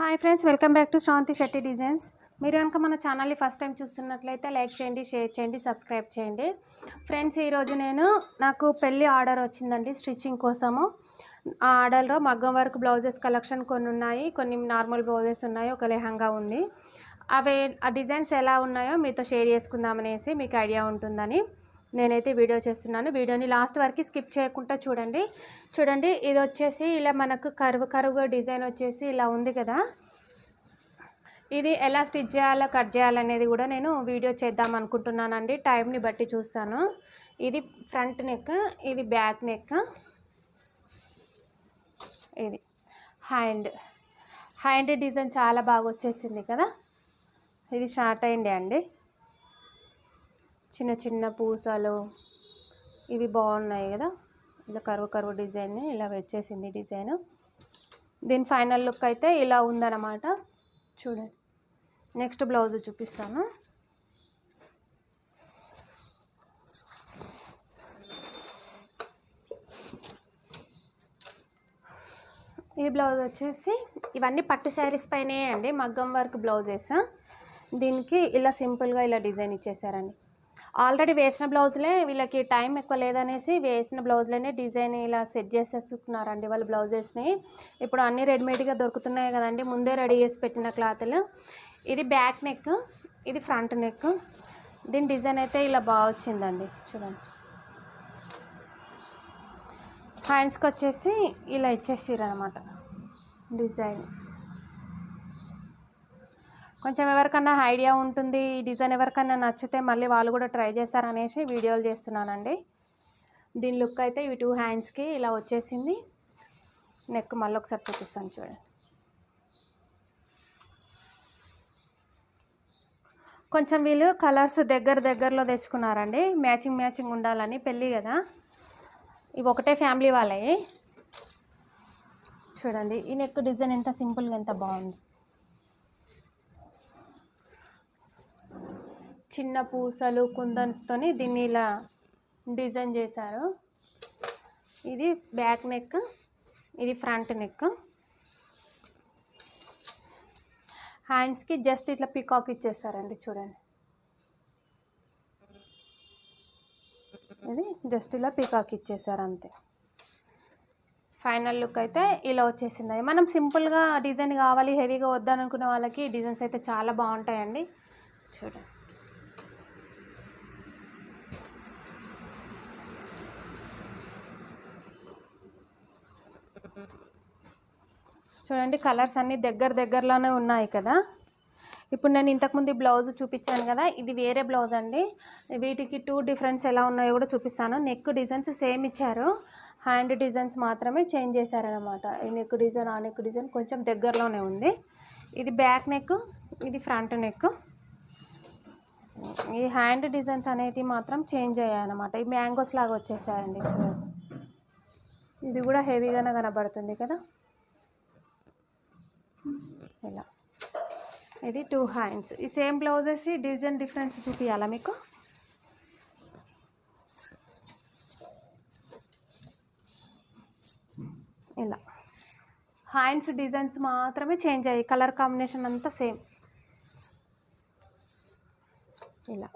Hi friends, welcome back to Sravanthi Shetty designs. మీరు కనుక మన ఛానల్ని ఫస్ట్ టైం చూస్తున్నట్లయితే లైక్ చేయండి, షేర్ చేయండి, సబ్స్క్రైబ్ చేయండి. ఫ్రెండ్స్, ఈరోజు నాకు పెళ్ళి ఆర్డర్ వచ్చిందండి స్టిచ్చింగ్ కోసము. ఆ ఆర్డర్లో మగ్గం వర్క్ బ్లౌజెస్ కలెక్షన్ కొన్ని ఉన్నాయి, కొన్ని నార్మల్ బ్లౌజెస్ ఉన్నాయి, ఒక లెహంగా ఉంది. ఆ డిజైన్స్ ఎలా ఉన్నాయో మీతో షేర్ చేసుకుందామనేసి మీకు ఐడియా ఉంటుందని నేనైతే వీడియో చేస్తున్నాను. వీడియోని లాస్ట్ వరకు స్కిప్ చేయకుండా చూడండి. ఇది వచ్చేసి ఇలా మనకు కరువు డిజైన్ వచ్చేసి ఇలా ఉంది కదా. ఇది ఎలా స్టిచ్ చేయాలో కట్ చేయాలనేది కూడా నేను వీడియో చేద్దాం అనుకుంటున్నానండి. టైంని బట్టి చూస్తాను. ఇది ఫ్రంట్ నెక్, ఇది బ్యాక్ నెక్, ఇది హ్యాండ్ డిజైన్ చాలా బాగా వచ్చేసింది కదా. ఇది షార్ట్ అయింది అండి, చిన్న చిన్న పూసలు ఇవి బాగున్నాయి కదా. ఇలా కరువు డిజైన్ ఇలా వచ్చేసింది డిజైన్. దీని ఫైనల్ లుక్ అయితే ఇలా ఉందన్నమాట. చూడండి, నెక్స్ట్ బ్లౌజ్ చూపిస్తాను. ఈ బ్లౌజ్ వచ్చేసి ఇవన్నీ పట్టు శారీస్ పైనే అండి, మగ్గం వర్క్ బ్లౌజెస్. దీనికి ఇలా సింపుల్గా ఇలా డిజైన్ ఇచ్చేసారండి. ఆల్రెడీ వేసిన బ్లౌజులే, వీళ్ళకి టైం ఎక్కువ లేదనేసి వేసిన బ్లౌజులనే డిజైన్ ఇలా సెట్ చేసేసుకున్నారండి వాళ్ళు బ్లౌజెస్ని. ఇప్పుడు అన్నీ రెడీమేడ్గా దొరుకుతున్నాయి కదండి, ముందే రెడీ చేసి పెట్టిన క్లాతులు. ఇది బ్యాక్ నెక్, ఇది ఫ్రంట్ నెక్. దీని డిజైన్ అయితే ఇలా బాగా వచ్చిందండి. చూడండి, హ్యాండ్స్కి వచ్చేసి ఇలా ఇచ్చేసారు అనమాట డిజైన్. కొంచెం ఎవరికన్నా ఐడియా ఉంటుంది, ఈ డిజైన్ ఎవరికన్నా నచ్చితే మళ్ళీ వాళ్ళు కూడా ట్రై చేస్తారనేసి వీడియోలు చేస్తున్నానండి. దీని లుక్ అయితే ఇవి 2 హ్యాండ్స్కి ఇలా వచ్చేసింది. నెక్ మళ్ళీ ఒకసారి చూపిస్తాను చూడండి. కొంచెం వీళ్ళు కలర్స్ దగ్గరలో తెచ్చుకున్నారండి, మ్యాచింగ్ ఉండాలని. పెళ్ళి కదా, ఇవి ఒకటే ఫ్యామిలీ వాళ్ళవి. చూడండి, ఈ నెక్ డిజైన్ ఎంత సింపుల్గా ఎంత బాగుంది. చిన్న పూసలు కుందన్స్తోని దీన్ని ఇలా డిజైన్ చేశారు. ఇది బ్యాక్ నెక్, ఇది ఫ్రంట్ నెక్. హ్యాండ్స్కి జస్ట్ ఇట్లా పికాక్ ఇచ్చేసారండి. చూడండి, ఇది జస్ట్ ఇలా పికాక్ ఇచ్చేసారు అంతే. ఫైనల్ లుక్ అయితే ఇలా వచ్చేసింది. మనం సింపుల్గా డిజైన్ కావాలి, హెవీగా వద్దనుకునే వాళ్ళకి డిజైన్స్ అయితే చాలా బాగుంటాయండి. చూడండి, కలర్స్ అన్నీ దగ్గరలోనే ఉన్నాయి కదా. ఇప్పుడు నేను ఇంతకుముందు బ్లౌజ్ చూపించాను కదా, ఇది వేరే బ్లౌజ్ అండి. వీటికి 2 డిఫరెన్స్ ఎలా ఉన్నాయో కూడా చూపిస్తాను. నెక్ డిజైన్స్ సేమ్ ఇచ్చారు, హ్యాండ్ డిజైన్స్ మాత్రమే చేంజ్ చేశారనమాట. ఈ నెక్ డిజైన్, ఆ నెక్ డిజైన్ కొంచెం దగ్గరలోనే ఉంది. ఇది బ్యాక్ నెక్, ఇది ఫ్రంట్ నెక్. ఈ హ్యాండ్ డిజైన్స్ అనేటివి మాత్రం చేంజ్ అయ్యాయన్నమాట. ఈ మ్యాంగోస్ లాగా వచ్చేసాయండి. చూడండి, ఇది కూడా హెవీగానే కనబడుతుంది కదా. ఇలా ఇది 2 హ్యాండ్స్. ఈ సేమ్ బ్లౌజెస్ డిజైన్ డిఫరెన్స్ చూపించాలా మీకు. ఇలా హ్యాండ్స్ డిజైన్స్ మాత్రమే చేంజ్ అయ్యాయి, కలర్ కాంబినేషన్ అంతా సేమ్. ఇలా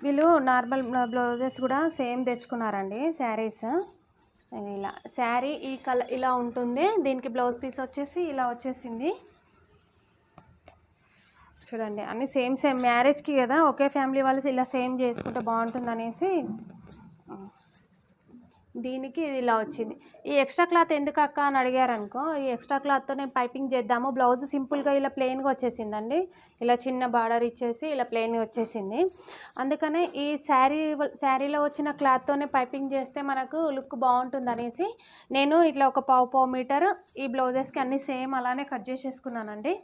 వీళ్ళు నార్మల్ బ్లౌజెస్ కూడా సేమ్ తెచ్చుకున్నారండి, శారీస్. ఇలా శారీ ఈ కలర్ ఇలా ఉంటుంది, దీనికి బ్లౌజ్ పీస్ వచ్చేసి ఇలా వచ్చేసింది. చూడండి, అన్నీ సేమ్ మ్యారేజ్కి కదా, ఒకే ఫ్యామిలీ వాళ్ళు ఇలా సేమ్ చేసుకుంటే బాగుంటుంది అనేసి దీనికి ఇది ఇలా వచ్చింది. ఈ ఎక్స్ట్రా క్లాత్ ఎందుకు అక్క అని అడిగారనుకో, ఈ ఎక్స్ట్రా క్లాత్తో నేను పైపింగ్ చేద్దాము. బ్లౌజ్ సింపుల్గా ఇలా ప్లెయిన్గా వచ్చేసిందండి, ఇలా చిన్న బార్డర్ ఇచ్చేసి ఇలా ప్లెయిన్గా వచ్చేసింది. అందుకనే ఈ శారీలో వచ్చిన క్లాత్తోనే పైపింగ్ చేస్తే మనకు లుక్ బాగుంటుంది అనేసి నేను ఇట్లా ఒక పావు మీటర్ ఈ బ్లౌజెస్కి అన్నీ సేమ్ అలానే కట్ చేసేసుకున్నానండి.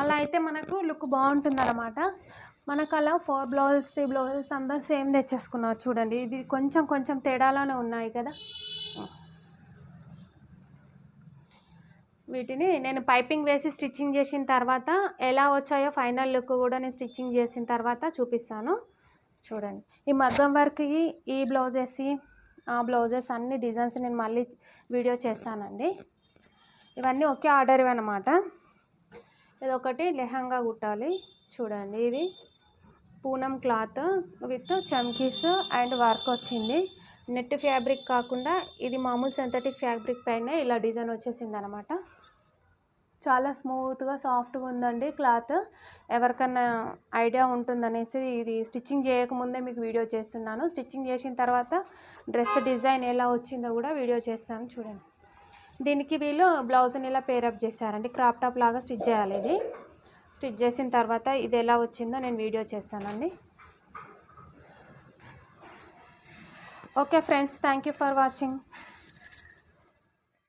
అలా అయితే మనకు లుక్ బాగుంటుంది అన్నమాట. మనకు అలా 4 బ్లౌజెస్ 3 బ్లౌజెస్ అందరూ సేమ్ తెచ్చేసుకున్నారు. చూడండి, ఇది కొంచెం తేడాలోనే ఉన్నాయి కదా. వీటిని నేను పైపింగ్ వేసి స్టిచ్చింగ్ చేసిన తర్వాత ఎలా వచ్చాయో ఫైనల్ లుక్ కూడా నేను స్టిచ్చింగ్ చేసిన తర్వాత చూపిస్తాను. చూడండి, ఈ మగ్గం వర్క్కి ఈ బ్లౌజెస్ ఆ బ్లౌజెస్ అన్ని డిజైన్స్ నేను మళ్ళీ వీడియో చేస్తానండి. ఇవన్నీ ఒకే ఆర్డర్ అనమాట. ఇది ఒకటి లెహంగా కుట్టాలి. చూడండి, ఇది పూనం క్లాత్ విత్ చమ్కీస్ అండ్ వర్క్ వచ్చింది. నెట్ ఫ్యాబ్రిక్ కాకుండా ఇది మామూలు సింథటిక్ ఫ్యాబ్రిక్ పైన ఇలా డిజైన్ వచ్చేసింది అనమాట. చాలా స్మూత్గా సాఫ్ట్గా ఉందండి క్లాత్. ఎవరికన్నా ఐడియా ఉంటుందనేసి ఇది స్టిచ్చింగ్ చేయకముందే మీకు వీడియో చేస్తున్నాను. స్టిచ్చింగ్ చేసిన తర్వాత డ్రెస్ డిజైన్ ఎలా వచ్చిందో కూడా వీడియో చేస్తాను. చూడండి, దీనికి వీళ్ళు బ్లౌజ్ని ఇలా పేరప్ చేశారండి. క్రాప్ టాప్ లాగా స్టిచ్ చేయాలి. ఇది స్టిచ్ చేసిన తర్వాత ఇది ఎలా వచ్చిందో నేను వీడియో చేస్తానండి. Okay friends, thank you for watching.